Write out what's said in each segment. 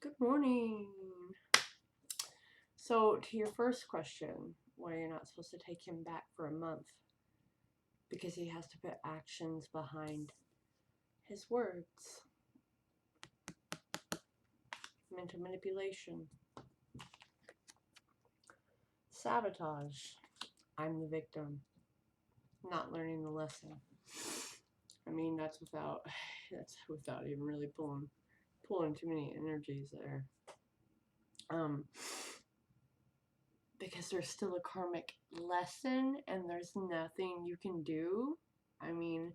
Good morning. So, to your first question, why you're not supposed to take him back for a month, because he has to put actions behind his words. Mental manipulation. Sabotage. I'm the victim. Not learning the lesson. I mean, that's without even really pulling too many energies there. Because there's still a karmic lesson and there's nothing you can do. I mean,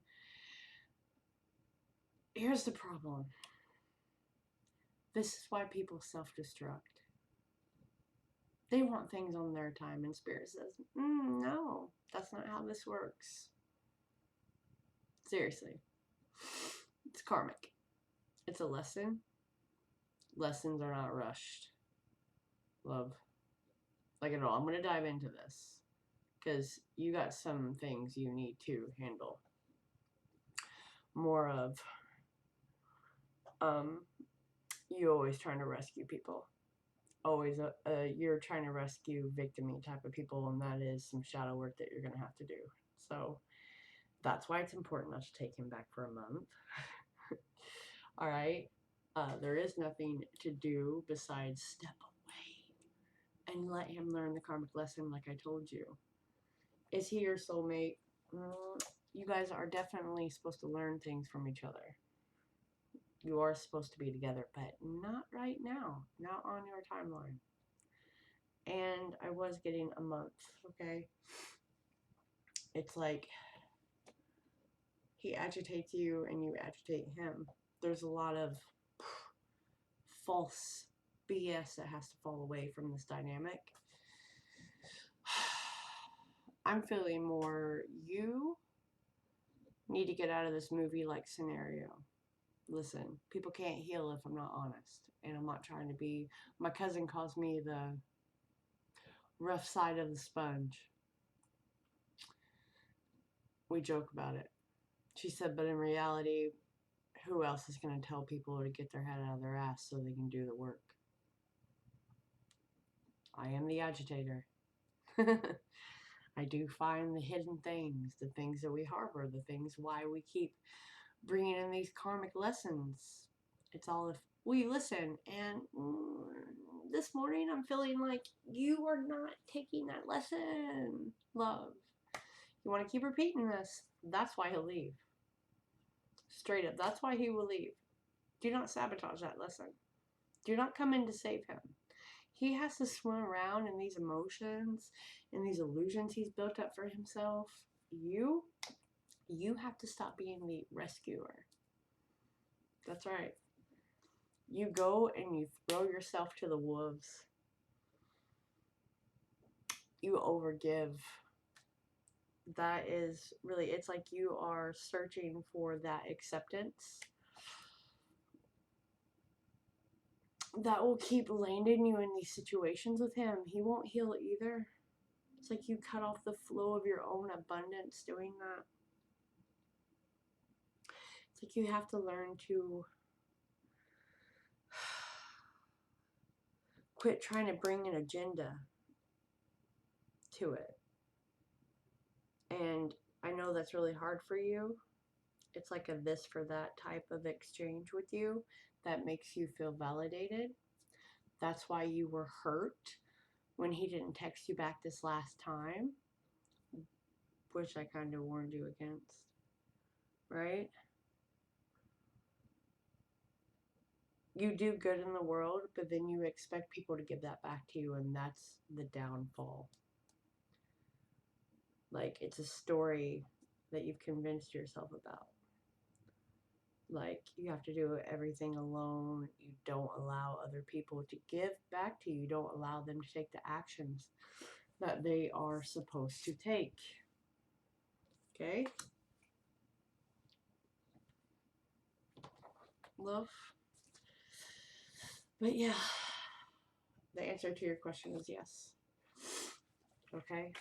here's the problem. This is why people self-destruct. They want things on their time, and Spirit says, no, that's not how this works. Seriously. It's karmic. It's a lesson. Lessons are not rushed. Love. Like at all. I'm going to dive into this because you got some things you need to handle. More of, you always trying to rescue people. Always, you're trying to rescue victim-y type of people, and that is some shadow work that you're going to have to do. So, that's why it's important not to take him back for a month. Alright? There is nothing to do besides step away and let him learn the karmic lesson like I told you. Is he your soulmate? You guys are definitely supposed to learn things from each other. You are supposed to be together, but not right now. Not on your timeline. And I was getting a month, okay? It's like he agitates you and you agitate him. There's a lot of false BS that has to fall away from this dynamic. I'm feeling more you need to get out of this movie-like scenario. Listen, people can't heal if I'm not honest. And I'm not trying to be... My cousin calls me the rough side of the sponge. We joke about it. She said, but in reality, who else is going to tell people to get their head out of their ass so they can do the work? I am the agitator. I do find the hidden things, the things that we harbor, the things why we keep bringing in these karmic lessons. It's all if we listen. And this morning I'm feeling like you are not taking that lesson, love. You want to keep repeating this. That's why he'll leave. Straight up. That's why he will leave. Do not sabotage that lesson. Do not come in to save him. He has to swim around in these emotions and these illusions he's built up for himself. You have to stop being the rescuer. That's right. You go and you throw yourself to the wolves. You overgive. That is really, it's like you are searching for that acceptance that will keep landing you in these situations with him. He won't heal either. It's like you cut off the flow of your own abundance doing that. It's like you have to learn to quit trying to bring an agenda to it. And I know that's really hard for you. It's like a this for that type of exchange with you that makes you feel validated. That's why you were hurt when he didn't text you back this last time, which I kind of warned you against, right? You do good in the world, but then you expect people to give that back to you, and that's the downfall. Like, it's a story that you've convinced yourself about. Like, you have to do everything alone. You don't allow other people to give back to you. You don't allow them to take the actions that they are supposed to take. Okay? Love? But yeah, the answer to your question is yes. Okay?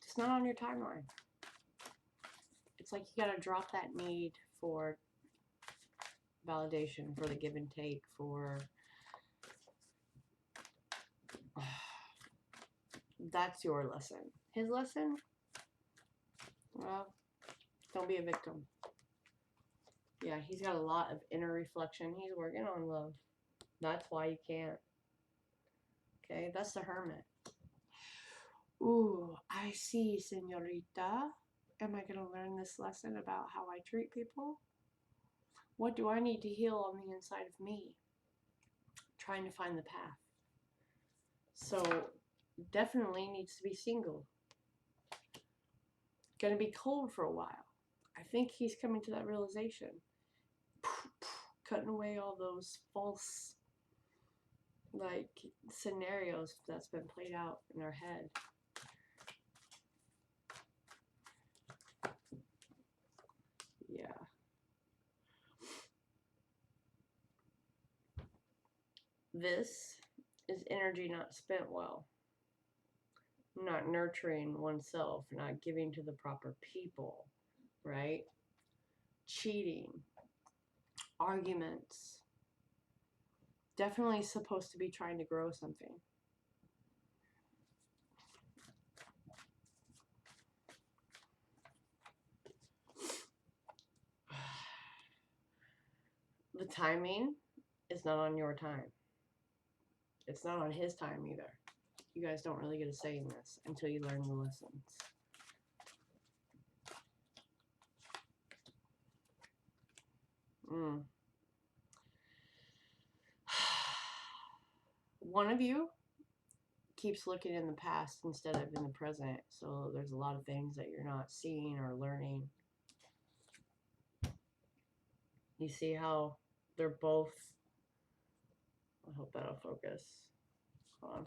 It's not on your timeline. It's like you gotta drop that need for validation, for the give and take, for That's your lesson. His lesson? Well, don't be a victim. Yeah, he's got a lot of inner reflection. He's working on love. That's why you can't. Okay, that's the Hermit. Ooh, I see, señorita. Am I going to learn this lesson about how I treat people? What do I need to heal on the inside of me? Trying to find the path. So, definitely needs to be single. Gonna be cold for a while. I think he's coming to that realization. Cutting away all those false, like, scenarios that's been played out in our head. Yeah. This is energy not spent well. Not nurturing oneself, not giving to the proper people, right? Cheating, arguments. Definitely supposed to be trying to grow something. The timing is not on your time. It's not on his time either. You guys don't really get a say in this until you learn the lessons. One of you keeps looking in the past instead of in the present. So there's a lot of things that you're not seeing or learning. You see how they're both... I hope that'll focus. Hold on.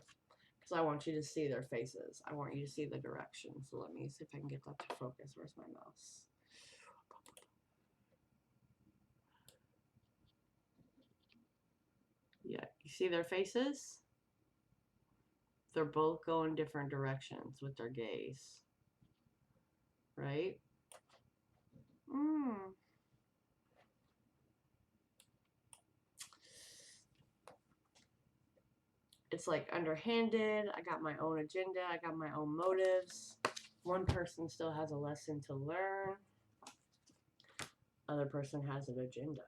Because I want you to see their faces. I want you to see the direction. So let me see if I can get that to focus. Where's my mouse? Yeah, you see their faces? They're both going different directions with their gaze. Right? It's like underhanded. I got my own agenda. I got my own motives. One person still has a lesson to learn. Other person has an agenda.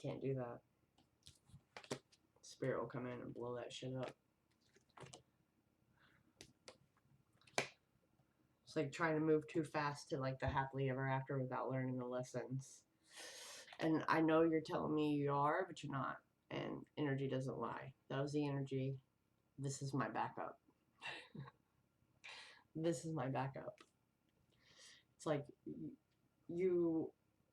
Can't do that. Spirit will come in and blow that shit up. It's like trying to move too fast to like the happily ever after without learning the lessons. And I know you're telling me you are, but you're not. And energy doesn't lie. That was the energy. This is my backup. This is my backup. It's like you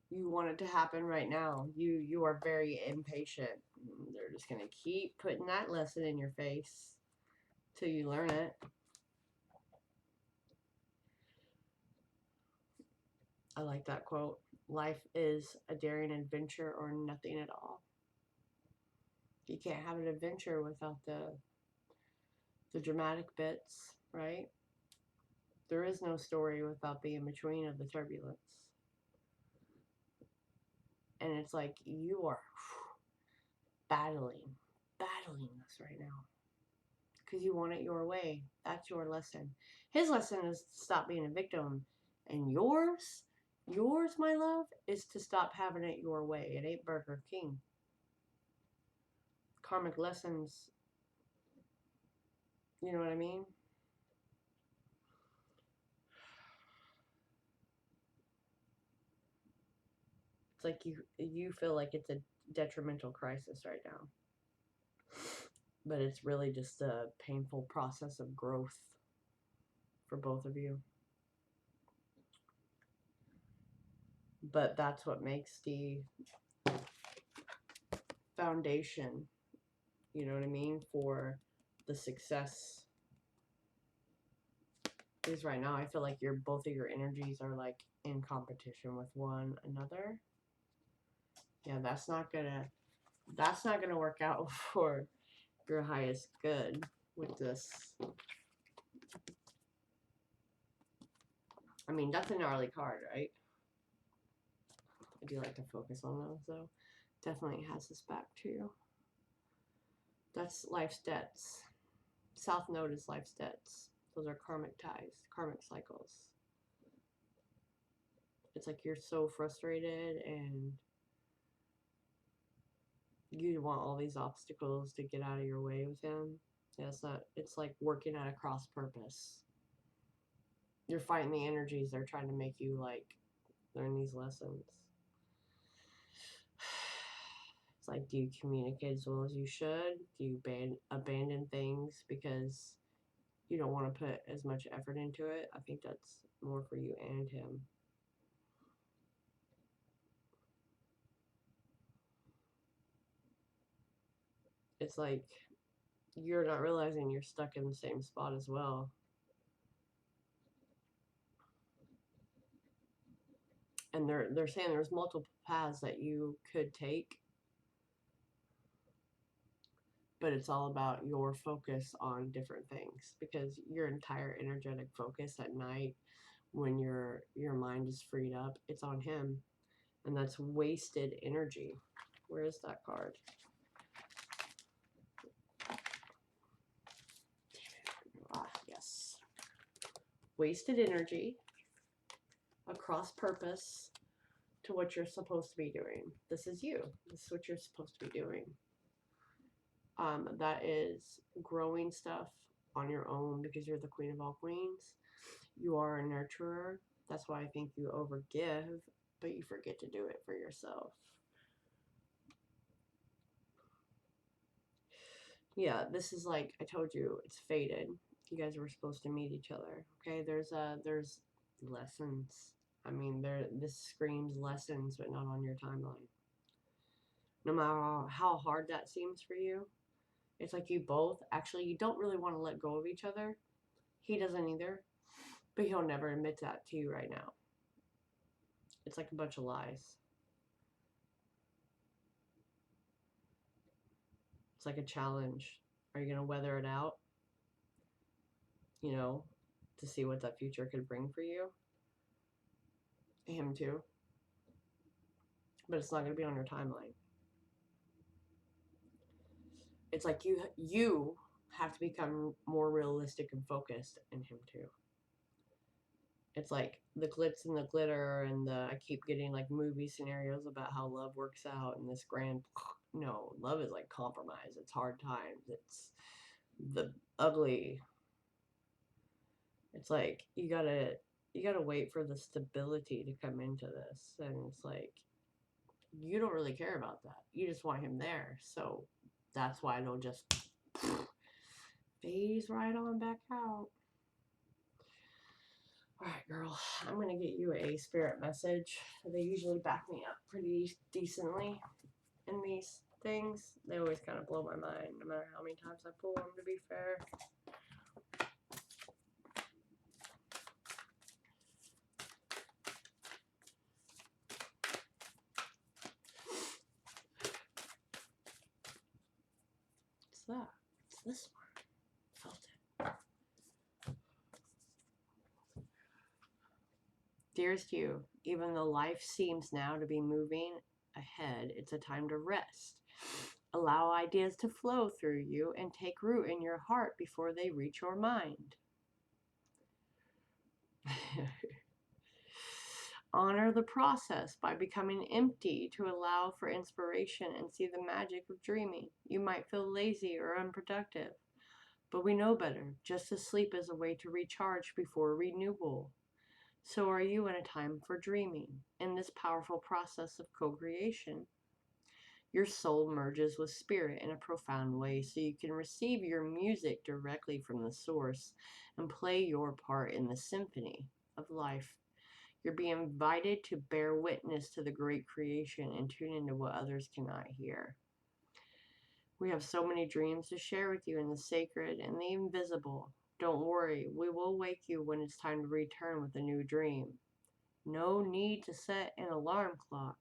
want it to happen right now. You are very impatient. They're just gonna keep putting that lesson in your face till you learn it. I like that quote. Life is a daring adventure or nothing at all. You can't have an adventure without the dramatic bits, right? There is no story without the in-between of the turbulence. And it's like you are battling this right now. Because you want it your way. That's your lesson. His lesson is to stop being a victim. And yours, my love, is to stop having it your way. It ain't Burger King. Karmic lessons, you know what I mean? It's like you feel like it's a detrimental crisis right now. But it's really just a painful process of growth for both of you. But that's what makes the foundation, you know what I mean, for the success. Because right now I feel like both of your energies are like in competition with one another. Yeah, that's not gonna work out for your highest good with this. I mean, that's a gnarly card, right? I do like to focus on those, though. Definitely has his back, too. That's life's debts. South Node is life's debts. Those are karmic ties, karmic cycles. It's like you're so frustrated and you want all these obstacles to get out of your way with him. Yeah, it's like working at a cross purpose. You're fighting the energies they're trying to make you like learn these lessons. It's like, do you communicate as well as you should? Do you abandon things because you don't want to put as much effort into it? I think that's more for you and him. It's like you're not realizing you're stuck in the same spot as well. And they're saying there's multiple paths that you could take, but it's all about your focus on different things, because your entire energetic focus at night when your mind is freed up, it's on him, and that's wasted energy. Where is that card? Yes. Wasted energy, a cross purpose to what you're supposed to be doing. This is you. This is what you're supposed to be doing. That is growing stuff on your own because you're the queen of all queens. You are a nurturer. That's why I think you overgive, but you forget to do it for yourself. Yeah, this is like I told you, it's fated. You guys were supposed to meet each other. Okay, there's lessons. I mean, this screams lessons, but not on your timeline. No matter how hard that seems for you, it's like you both actually you don't really want to let go of each other. He doesn't either, but he'll never admit that to you right now. It's like a bunch of lies. It's like a challenge. Are you gonna weather it out? You know, to see what that future could bring for you. Him too. But it's not gonna be on your timeline. It's like you have to become more realistic and focused, and him too. It's like the glitz and the glitter, and I keep getting like movie scenarios about how love works out and this grand. No, love is like compromise. It's hard times. It's the ugly. It's like you gotta wait for the stability to come into this, and it's like you don't really care about that. You just want him there, so that's why it'll just phase right on back out. All right, girl, I'm going to get you a spirit message. They usually back me up pretty decently in these things. They always kind of blow my mind, no matter how many times I pull them, to be fair. What's that? It's this one. Felt it. Dearest you, even though life seems now to be moving ahead, it's a time to rest. Allow ideas to flow through you and take root in your heart before they reach your mind. Honor the process by becoming empty to allow for inspiration and see the magic of dreaming. You might feel lazy or unproductive, but we know better. Just as sleep is a way to recharge before renewal, so are you in a time for dreaming. In this powerful process of co-creation, your soul merges with spirit in a profound way, so you can receive your music directly from the source and play your part in the symphony of life. You're being invited to bear witness to the great creation and tune into what others cannot hear. We have so many dreams to share with you in the sacred and the invisible. Don't worry, we will wake you when it's time to return with a new dream. No need to set an alarm clock.